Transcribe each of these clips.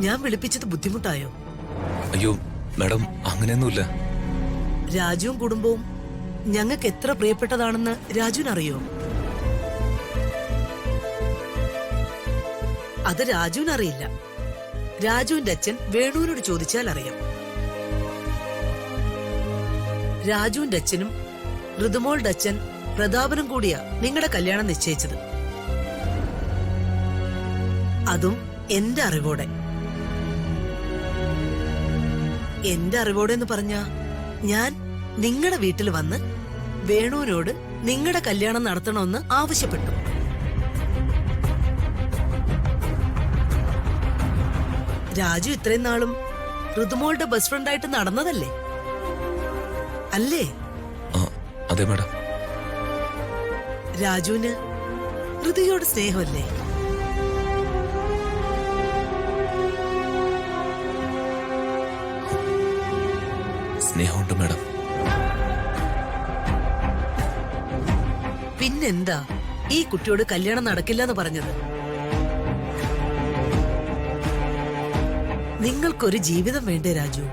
ഞാൻ വിളിപ്പിച്ചത് ബുദ്ധിമുട്ടായോ? അയ്യോ മാഡം, അങ്ങനെയൊന്നുമില്ല. രാജുവും കുടുംബവും ഞങ്ങൾക്ക് എത്ര പ്രിയപ്പെട്ടതാണെന്ന് രാജുവിനറിയോ? അത് രാജുവിനറിയില്ല. രാജുവിന്റെ അച്ഛൻ വേണുവിനോട് ചോദിച്ചാൽ അറിയാം. രാജുവിന്റെ അച്ഛനും ഋതുമോളുടെ അച്ഛൻ പ്രതാപനും കൂടിയാ നിങ്ങളുടെ കല്യാണം നിശ്ചയിച്ചത്. അതും എന്റെ അറിവോടെ. എന്റെ അറിവോടെ എന്ന് പറഞ്ഞ ഞാൻ നിങ്ങളുടെ വീട്ടിൽ വന്ന് വേണുവിനോട് നിങ്ങളുടെ കല്യാണം നടത്തണമെന്ന് ആവശ്യപ്പെട്ടു. രാജു ഇത്രയും നാളും ഋതുമോളുടെ ബെസ്റ്റ് ഫ്രണ്ടായിട്ട് നടന്നതല്ലേ? അല്ലേ? അതെ മാഡം. രാജുവിന് ഋതുയോട് സ്നേഹമല്ലേ? സ്നേഹമുണ്ട് മാഡം. പിന്നെന്താ ഈ കുട്ടിയോട് കല്യാണം നടക്കില്ലെന്ന് പറഞ്ഞത്? നിങ്ങൾക്കൊരു ജീവിതം വേണ്ടേ രാജു?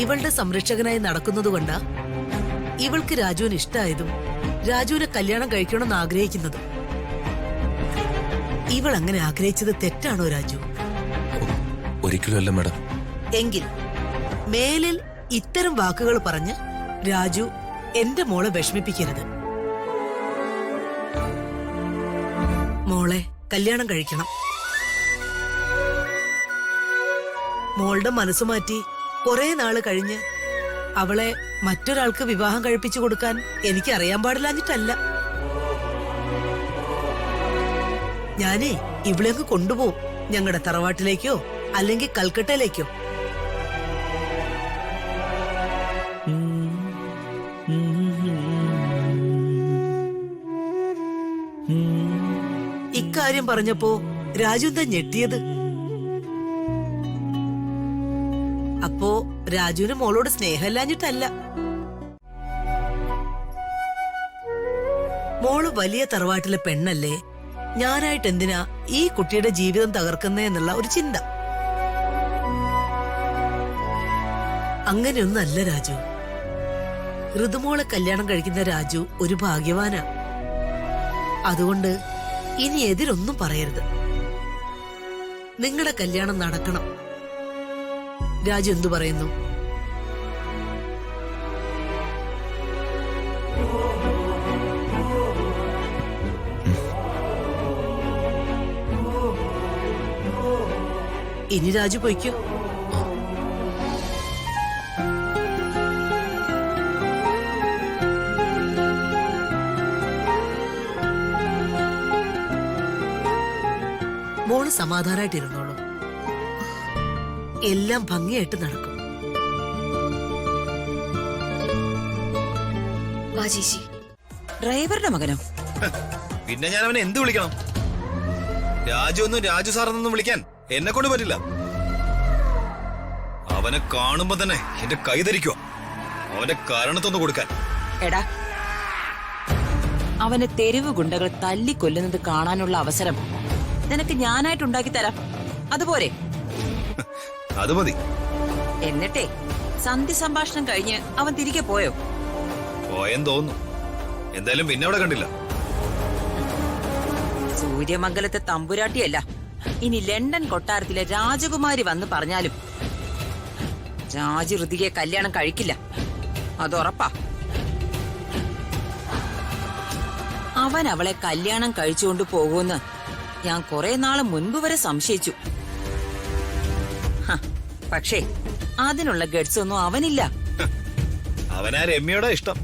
ഇവളുടെ സംരക്ഷകനായി നടക്കുന്നതുകൊണ്ടാ ഇവൾക്ക് രാജുവിന് ഇഷ്ടായതും രാജുവിനെ കല്യാണം കഴിക്കണമെന്ന് ആഗ്രഹിക്കുന്നതും. ഇവൾ അങ്ങനെ ആഗ്രഹിച്ചത് തെറ്റാണോ രാജു? ഒരിക്കലും അല്ല മാഡം. എങ്കിൽ മേലിൽ ഇത്തരം വാക്കുകൾ പറഞ്ഞ് രാജു എന്റെ മോളെ വിഷമിപ്പിക്കരുത്. മോളെ കല്യാണം കഴിക്കണം. മോളുടെ മനസ്സു മാറ്റി കുറെ നാള് കഴിഞ്ഞ് അവളെ മറ്റൊരാൾക്ക് വിവാഹം കഴിപ്പിച്ചു കൊടുക്കാൻ എനിക്ക് അറിയാൻ പാടില്ലാഞ്ഞിട്ടല്ല. ഞാനേ ഇവിടെ അങ്ങ് കൊണ്ടുപോകും, ഞങ്ങളുടെ തറവാട്ടിലേക്കോ അല്ലെങ്കിൽ കൽക്കട്ടയിലേക്കോ. ഇക്കാര്യം പറഞ്ഞപ്പോ രാജു എന്താ ഞെട്ടിയത്? അപ്പോ രാജുവിന് മോളോട് സ്നേഹമില്ലാഞ്ഞിട്ടല്ല. മോള് വലിയ തറവാട്ടിലെ പെണ്ണല്ലേ, ഞാനായിട്ട് എന്തിനാ ഈ കുട്ടിയുടെ ജീവിതം തകർക്കുന്നേ എന്നുള്ള ഒരു ചിന്ത. അങ്ങനെയൊന്നല്ല രാജു. ഋതുമോളെ കല്യാണം കഴിക്കുന്ന രാജു ഒരു ഭാഗ്യവാനാ. അതുകൊണ്ട് ഇനി എതിരൊന്നും പറയരുത്. നിങ്ങളുടെ കല്യാണം നടക്കണം. രാജു എന്തു പറയുന്നു? ഇനി രാജു പൊയ്ക്കോ. മോള് സമാധാനായിട്ടിരുന്നോളൂ. എല്ലാം ഭംഗിയായിട്ട് നടക്കും. ചേച്ചി, ഡ്രൈവറുടെ മകനോ? പിന്നെ ഞാൻ അവനെ എന്ത് വിളിക്കണം? രാജു ഒന്നും രാജു സാറെന്നൊന്നും വിളിക്കാൻ എന്നെ കൊണ്ട് പറ്റില്ല. അവനെ കാണുമ്പോ തന്നെ എന്റെ കൈ ധരിക്കുക, അവന്റെ കാരണത്തൊന്ന് കൊടുക്കാൻ. എടാ, അവനെ തെരുവ് ഗുണ്ടകൾ തല്ലിക്കൊല്ലുന്നത് കാണാനുള്ള അവസരം നിനക്ക് ഞാനായിട്ടുണ്ടാക്കി തരാം. അതുപോലെ അത് മതി. എന്നിട്ടേ സന്ധി സംഭാഷണം കഴിഞ്ഞ് അവൻ തിരികെ പോയോ? പോയെന്ന് തോന്നുന്നു. എന്തായാലും പിന്നെ അവിടെ കണ്ടില്ല. സൂര്യമംഗലത്തെ തമ്പുരാട്ടിയല്ല, ഇനി ലണ്ടൻ കൊട്ടാരത്തിലെ രാജകുമാരി വന്ന് പറഞ്ഞാലും രാജു ഋതികയെ കല്യാണം കഴിക്കില്ല. അതുറപ്പാ. അവൻ അവളെ കല്യാണം കഴിച്ചുകൊണ്ട് പോകുമെന്ന് ഞാൻ കുറെ നാള് മുൻപ് വരെ സംശയിച്ചു. പക്ഷേ അതിനുള്ള ഗഡ്സ് ഒന്നും അവനില്ല. അവനാ രമ്യയോടാ ഇഷ്ടം.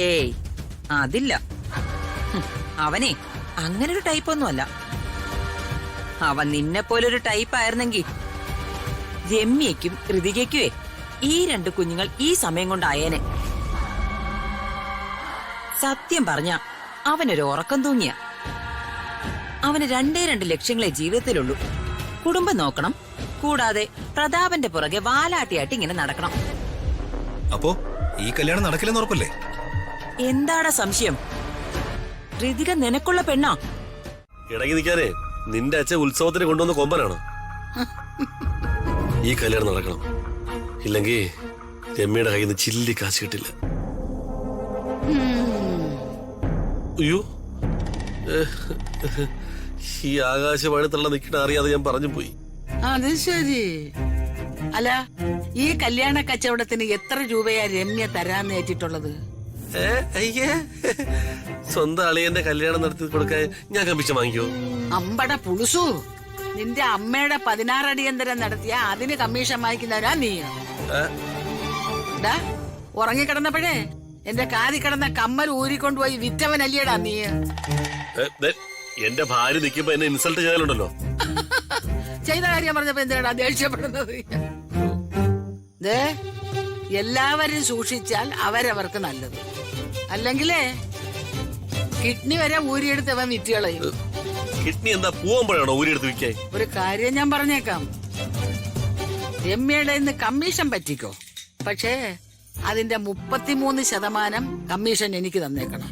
ഏയ്, അതില്ല. അവനെ അങ്ങനെ ഒരു ടൈപ്പൊന്നും അല്ല. അവൻ നിന്നെ പോലൊരു ടൈപ്പ് ആയിരുന്നെങ്കിൽ രമ്യയ്ക്കും ഋതികയ്ക്കുവേ ഈ രണ്ട് കുഞ്ഞുങ്ങൾ ഈ സമയം കൊണ്ടായേനെ. സത്യം പറഞ്ഞ അവനൊരു ഉറക്കം തൂങ്ങിയ. അവന് 2 ലക്ഷ്യങ്ങളെ ജീവിതത്തിലുള്ളൂ. കുടുംബം നോക്കണം, കൂടാതെ പ്രതാപന്റെ പുറകെ വാലാട്ടിയായിട്ട് ഇങ്ങനെ നടക്കണം. അപ്പോ ഈ കല്യാണം നടക്കില്ലെന്ന് ഉറപ്പല്ലേ? എന്താടാ സംശയം? ഋതിക നിനക്കുള്ള പെണ്ണാ. ഇടങ്ങി നിൽക്കാനേ നിന്റെ അച്ഛൻ ഉത്സവത്തിന് കൊണ്ടുവന്ന കൊമ്പനാണ്. ഈ കല്യാണം നടക്കണം, ഇല്ലെങ്കിൽ രമ്യയുടെ കയ്യിൽ നിന്ന് ചില്ലി കാശ് കിട്ടില്ല. അയ്യോ, ഈ ആകാശവാണി തള്ള നിൽക്കണ അറിയാതെ ഞാൻ പറഞ്ഞു പോയി. അത് ശരി. അല്ല, ഈ കല്യാണ കച്ചവടത്തിന് എത്ര രൂപയാ രമ്യ തരാന്ന് ഏറ്റിട്ടുള്ളത്? അയ്യേ, സ്വന്തം അളിയന്റെ കല്യാണം നടത്തി കൊടുക്കാൻ ഞാൻ കമ്മിഷൻ വാങ്ങിക്കോ? അമ്പട പുളുസു, നിന്റെ അമ്മയുടെ 16 അടിയന്തരം നടത്തിയ അതിന് കമ്മീഷൻ വാങ്ങിക്കുന്നവരാ നീ. ഉറങ്ങിക്കിടന്നപ്പോഴേ എന്റെ കാതി കിടന്ന കമ്മൽ ഊരിക്കൊണ്ടുപോയി വിറ്റവനല്ലേടാ നീ. എന്റെ ഭാര്യ നിൽക്കുമ്പോ എന്നെ ഇൻസൾട്ട് ചെയ്യാനുണ്ടല്ലോ. ചെയ്ത കാര്യം പറഞ്ഞപ്പോ എന്തിനാ ദേഷ്യപ്പെടുന്നത്? എല്ലാവരും സൂക്ഷിച്ചാൽ അവരവർക്ക് നല്ലത്. അല്ലെങ്കിലേ കിഡ്നി വരെ ഊരിയെടുത്തവൻ വിറ്റുകളയും. കിഡ്നി എന്താ പൂവുമ്പോഴാണോ ഊരിയെടുത്ത് വിൽക്കാൻ? ഒരു കാര്യം ഞാൻ പറഞ്ഞേക്കാം, രമ്യയുടെ ഇന്ന് കമ്മീഷൻ പറ്റിക്കോ, പക്ഷേ അതിന്റെ 33% കമ്മീഷൻ എനിക്ക് തന്നേക്കണം.